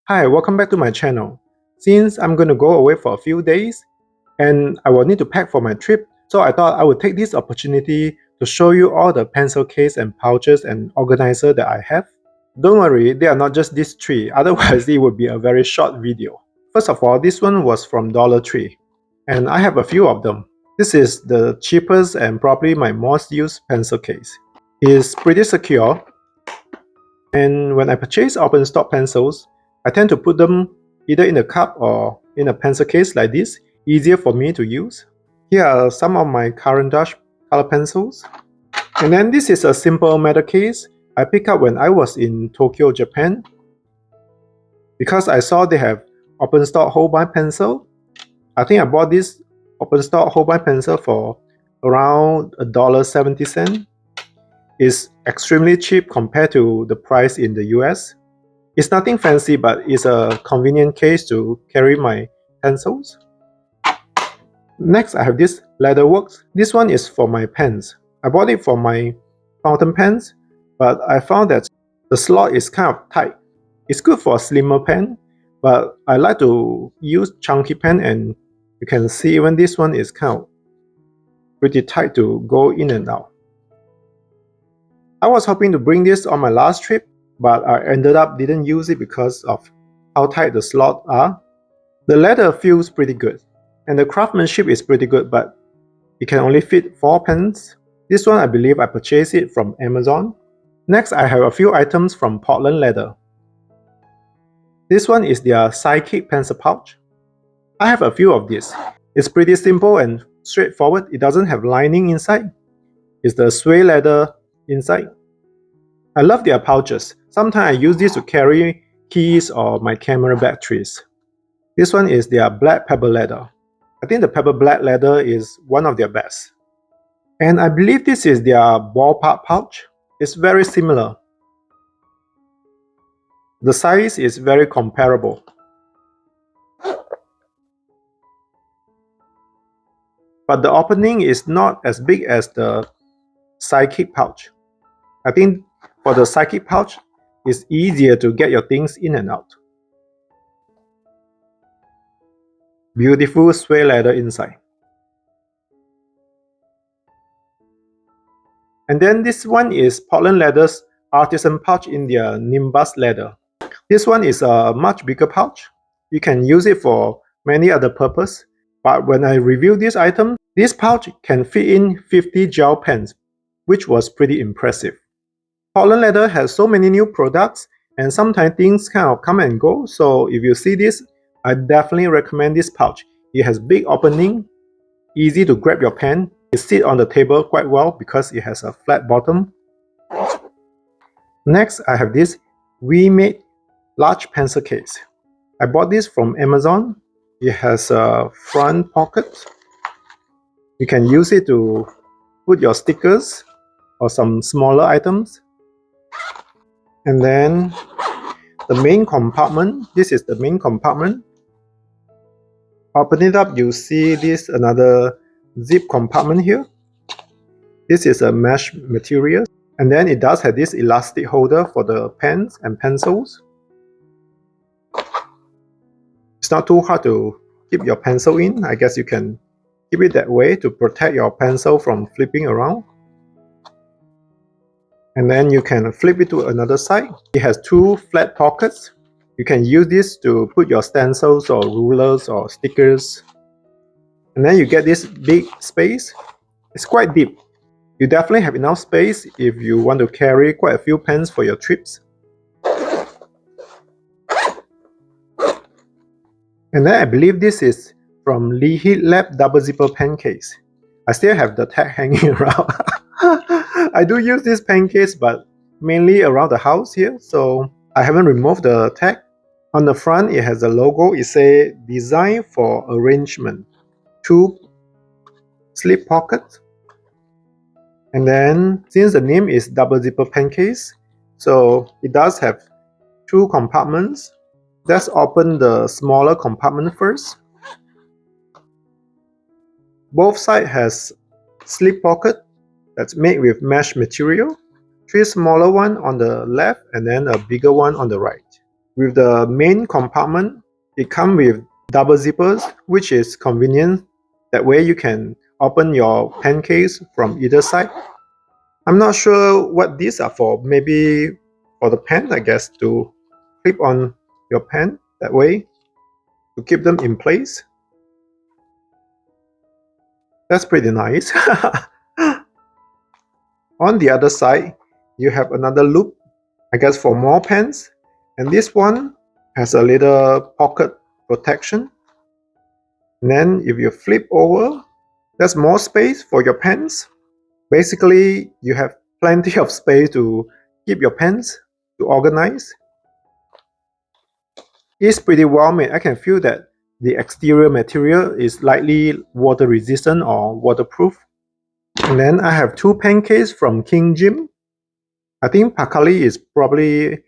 Hi, welcome back to my channel. Since I'm going to go away for a few days and I will need to pack for my trip, so I thought I would take this opportunity to show you all the pencil case and pouches and organizer that I have. Don't worry, they are not just these three, otherwise it would be a very short video. First of all, this one was from Dollar Tree and I have a few of them. This is the cheapest and probably my most used pencil case. It is pretty secure, and when I purchase open stock pencils, I tend to put them either in a cup or in a pencil case like this, easier for me to use. Here are some of my current Dutch color pencils. And then this is a simple metal case I picked up when I was in Tokyo, Japan. Because I saw they have open stock Holbein pencil, I think I bought this open stock Holbein pencil for around $1.70. It's extremely cheap compared to the price in the US. It's nothing fancy, but it's a convenient case to carry my pencils. Next, I have this leather Worx. This one is for my pens. I bought it for my fountain pens, but I found that the slot is kind of tight. It's good for a slimmer pen, but I like to use chunky pen, and you can see even this one is kind of pretty tight to go in and out. I was hoping to bring this on my last trip, but I ended up didn't use it because of how tight the slots are. The leather feels pretty good, and the craftsmanship is pretty good, but it can only fit 4 pens. This one I believe I purchased it from Amazon. Next, I have a few items from Portland Leather. This one is their Sidekick pencil pouch. I have a few of these. It's pretty simple and straightforward. It doesn't have lining inside. It's the suede leather inside. I love their pouches. Sometimes I use this to carry keys or my camera batteries. This one is their black pebble leather. I think the pebble black leather is one of their best. And I believe this is their ballpark pouch. It's very similar. The size is very comparable. But the opening is not as big as the Sidekick pouch. I think for the Sidekick pouch, it's easier to get your things in and out. Beautiful suede leather inside. And then this one is Portland Leather's Artisan Pouch in their Nimbus leather. This one is a much bigger pouch. You can use it for many other purposes. But when I reviewed this item, this pouch can fit in 50 gel pens, which was pretty impressive. Portland Leather has so many new products, and sometimes things kind of come and go, so if you see this, I definitely recommend this pouch. It has big opening, easy to grab your pen. It sits on the table quite well because it has a flat bottom. Next, I have this Wemate large pencil case. I bought this from Amazon. It has a front pocket. You can use it to put your stickers or some smaller items. And then the main compartment. This is the main compartment. Open it up, you see this another zip compartment here. This is a mesh material, and then it does have this elastic holder for the pens and pencils. It's not too hard to keep your pencil in. I guess you can keep it that way to protect your pencil from flipping around. And then you can flip it to another side. It has 2 flat pockets. You can use this to put your stencils or rulers or stickers. And then you get this big space. It's quite deep. You definitely have enough space if you want to carry quite a few pens for your trips. And then I believe this is from LIHIT Lab double zipper pen case. I still have the tag hanging around. I do use this pen case, but mainly around the house here, so I haven't removed the tag. On the front, it has a logo. It says "Design for Arrangement." 2 slip pockets. And then, since the name is double zipper pen case, so it does have 2 compartments. Let's open the smaller compartment first. Both sides has slip pocket that's made with mesh material. 3 smaller ones on the left and then a bigger one on the right. With the main compartment, it comes with double zippers, which is convenient. That way you can open your pen case from either side. I'm not sure what these are for. Maybe for the pen, I guess, to clip on your pen that way to keep them in place. That's pretty nice. On the other side, you have another loop, I guess for more pens. And this one has a little pocket protection. And then if you flip over, there's more space for your pens. Basically, you have plenty of space to keep your pens, to organize. It's pretty well made. I can feel that the exterior material is slightly water resistant or waterproof. And then I have two pen cases from King Jim. I think Pacali is probably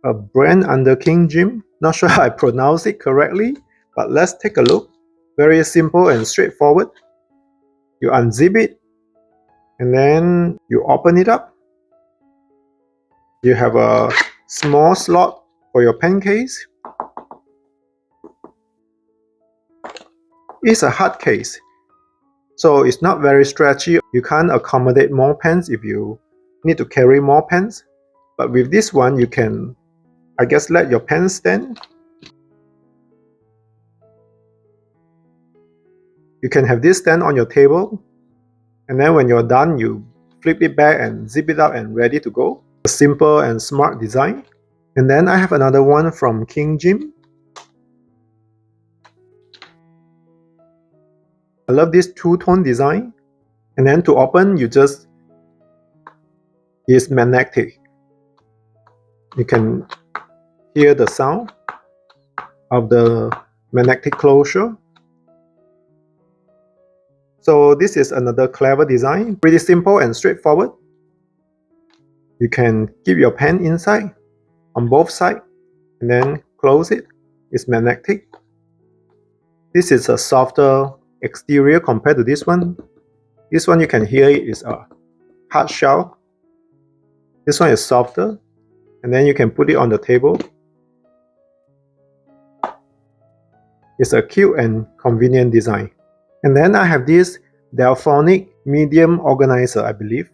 a brand under King Jim. Not sure I pronounce it correctly, but let's take a look. Very simple and straightforward. You unzip it and then you open it up. You have a small slot for your pen case. It's a hard case, so it's not very stretchy. You can't accommodate more pens if you need to carry more pens. But with this one, you can, I guess, let your pen stand. You can have this stand on your table, and then when you're done, you flip it back and zip it up and ready to go. A simple and smart design. And then I have another one from King Jim. I love this two-tone design. And then to open, you just use magnetic. You can hear the sound of the magnetic closure. So this is another clever design, pretty simple and straightforward. You can keep your pen inside on both sides and then close it. It's magnetic. This is a softer exterior compared to this one. This one you can hear it is a hard shell. This one is softer, and then you can put it on the table. It's a cute and convenient design. And then I have this Delfonics medium organizer, I believe.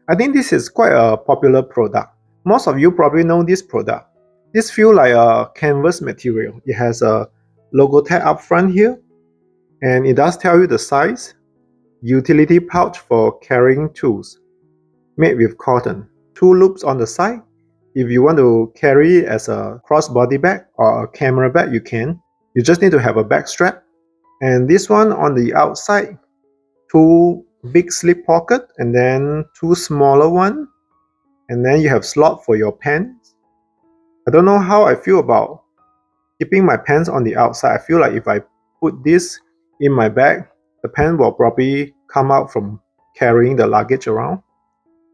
I think this is quite a popular product. Most of you probably know this product. This feels like a canvas material. It has a logo tag up front here, and it does tell you the size. Utility pouch for carrying tools, made with cotton. Two loops on the side. If you want to carry it as a crossbody bag or a camera bag, you can. You just need to have a back strap. And this one on the outside, two big slip pocket and then two smaller one. And then you have slot for your pens. I don't know how I feel about keeping my pens on the outside. I feel like if I put this in my bag, the pen will probably come out from carrying the luggage around.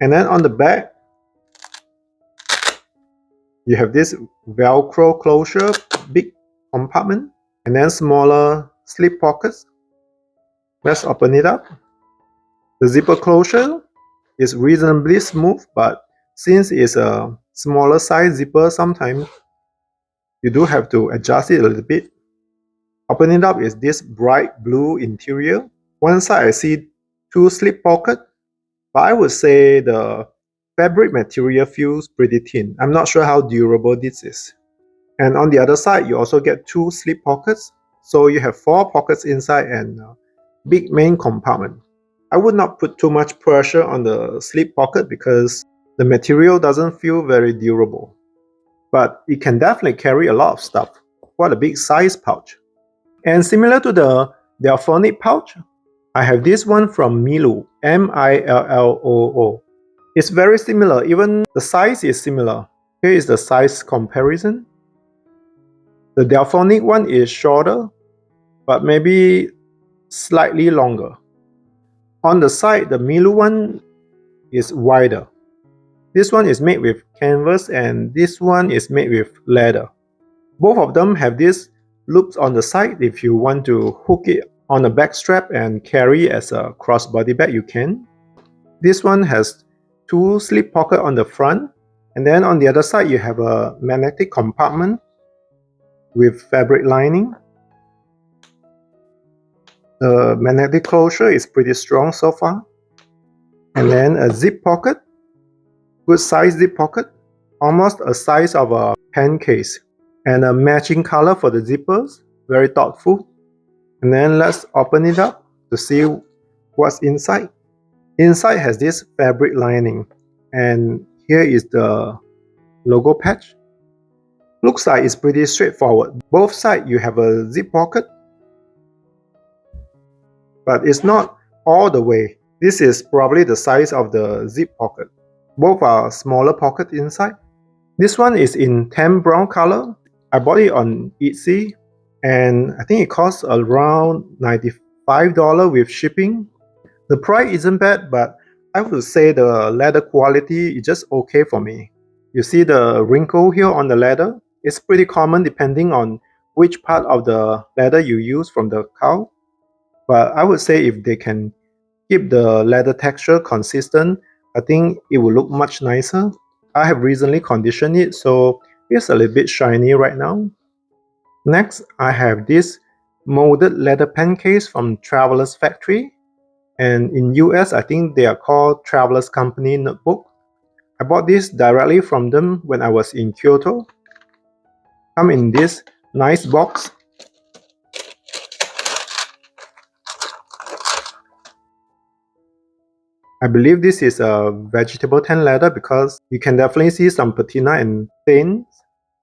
And then on the back, you have this Velcro closure, big compartment, and then smaller slip pockets. Let's open it up. The zipper closure is reasonably smooth, but since it's a smaller size zipper, sometimes you do have to adjust it a little bit. Open it up is this bright blue interior. One side I see two slip pockets, but I would say the fabric material feels pretty thin. I'm not sure how durable this is. And on the other side, you also get two slip pockets. So you have 4 pockets inside and a big main compartment. I would not put too much pressure on the slip pocket because the material doesn't feel very durable. But it can definitely carry a lot of stuff. What a big size pouch. And similar to the Delfonics pouch, I have this one from Milloo, Milloo. It's very similar, even the size is similar. Here is the size comparison. The Delfonics one is shorter, but maybe slightly longer. On the side, the Milloo one is wider. This one is made with canvas and this one is made with leather. Both of them have these loops on the side. If you want to hook it on a back strap and carry as a crossbody bag, you can. This one has 2 slip pockets on the front, and then on the other side you have a magnetic compartment with fabric lining. The magnetic closure is pretty strong so far. And then a zip pocket, good size zip pocket, almost a size of a pen case. And a matching color for the zippers, very thoughtful. And then let's open it up to see what's inside. Inside has this fabric lining, and here is the logo patch. Looks like it's pretty straightforward. Both sides you have a zip pocket, but it's not all the way. This is probably the size of the zip pocket. Both are smaller pockets inside. This one is in tan brown color. I bought it on Etsy, and I think it costs around $95 with shipping. The price isn't bad, but I would say the leather quality is just okay for me. You see the wrinkle here on the leather? It's pretty common depending on which part of the leather you use from the cow. But I would say if they can keep the leather texture consistent, I think it will look much nicer. I have recently conditioned it, so it's a little bit shiny right now. Next, I have this molded leather pen case from Traveler's Factory. And in US, I think they are called Traveler's Company Notebook. I bought this directly from them when I was in Kyoto. Come in this nice box. I believe this is a vegetable tan leather because you can definitely see some patina and stains.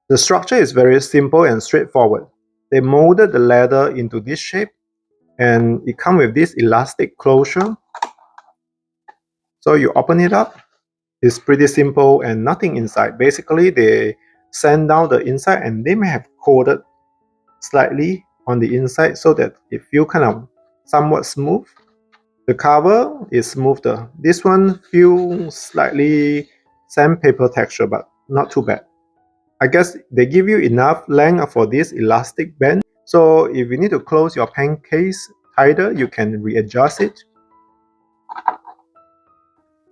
The structure is very simple and straightforward. They molded the leather into this shape, and it comes with this elastic closure. So you open it up. It's pretty simple and nothing inside. Basically, they sand down the inside and they may have coated slightly on the inside so that it feels kind of somewhat smooth. The cover is smoother. This one feels slightly sandpaper texture, but not too bad. I guess they give you enough length for this elastic band. So if you need to close your pen case tighter, you can readjust it.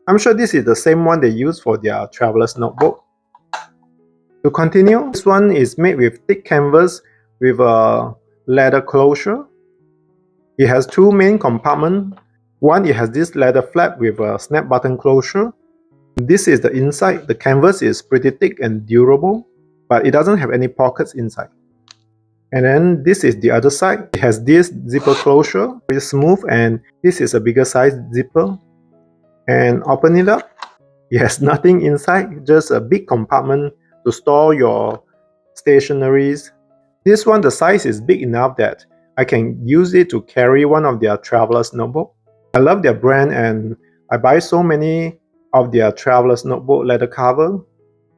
I'm sure this is the same one they use for their traveler's notebook. To continue, this one is made with thick canvas with a leather closure. It has two main compartments. One, it has this leather flap with a snap button closure. This is the inside. The canvas is pretty thick and durable, but it doesn't have any pockets inside. And then this is the other side. It has this zipper closure, very smooth, and this is a bigger size zipper. And open it up. It has nothing inside, just a big compartment to store your stationeries. This one, the size is big enough that I can use it to carry one of their traveler's notebook. I love their brand and I buy so many of their traveler's notebook leather cover.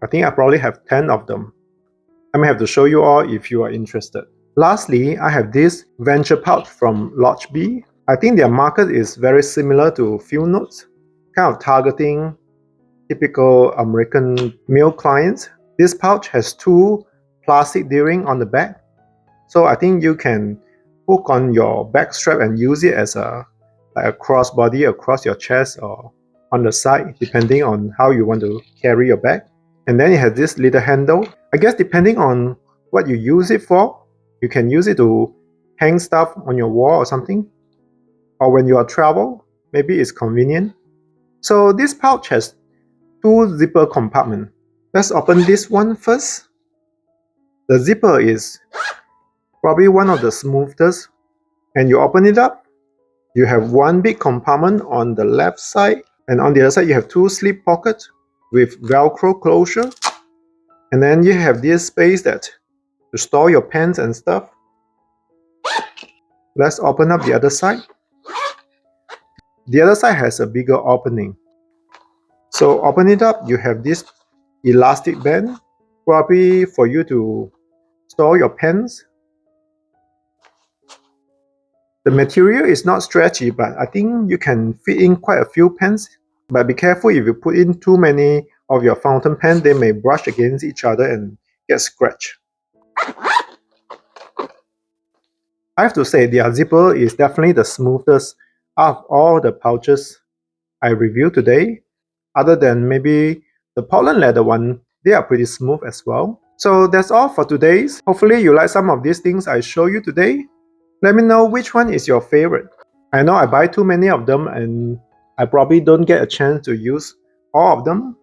I think I probably have 10 of them. I may have to show you all if you are interested. Lastly, I have this venture pouch from Lochby. I think their market is very similar to Field Notes, kind of targeting typical American male clients. This pouch has two plastic D-ring on the back, so I think you can hook on your back strap and use it as a crossbody across your chest or on the side, depending on how you want to carry your bag. And then it has this little handle. I guess depending on what you use it for, you can use it to hang stuff on your wall or something, or when you are travel, maybe it's convenient. So this pouch has two zipper compartments. Let's open this one first. The zipper is probably one of the smoothest, and you open it up. You have one big compartment on the left side, and on the other side you have two slip pockets with Velcro closure. And then you have this space that to store your pens and stuff. Let's open up the other side. The other side has a bigger opening. So open it up, you have this elastic band, probably for you to store your pens. The material is not stretchy, but I think you can fit in quite a few pens. But be careful, if you put in too many of your fountain pen, they may brush against each other and get scratched. I have to say their zipper is definitely the smoothest out of all the pouches I reviewed today. Other than maybe the Portland leather one, they are pretty smooth as well. So that's all for today's. Hopefully you like some of these things I show you today. Let me know which one is your favorite. I know I buy too many of them and I probably don't get a chance to use all of them.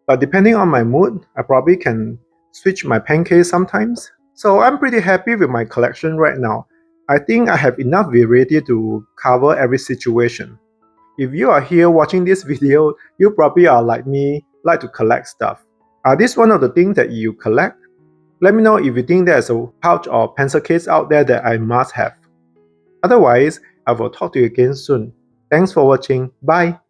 But depending on my mood, I probably can switch my pen case sometimes. So I'm pretty happy with my collection right now. I think I have enough variety to cover every situation. If you are here watching this video, you probably are like me, like to collect stuff. Are these one of the things that you collect? Let me know if you think there's a pouch or pencil case out there that I must have. Otherwise, I will talk to you again soon. Thanks for watching. Bye.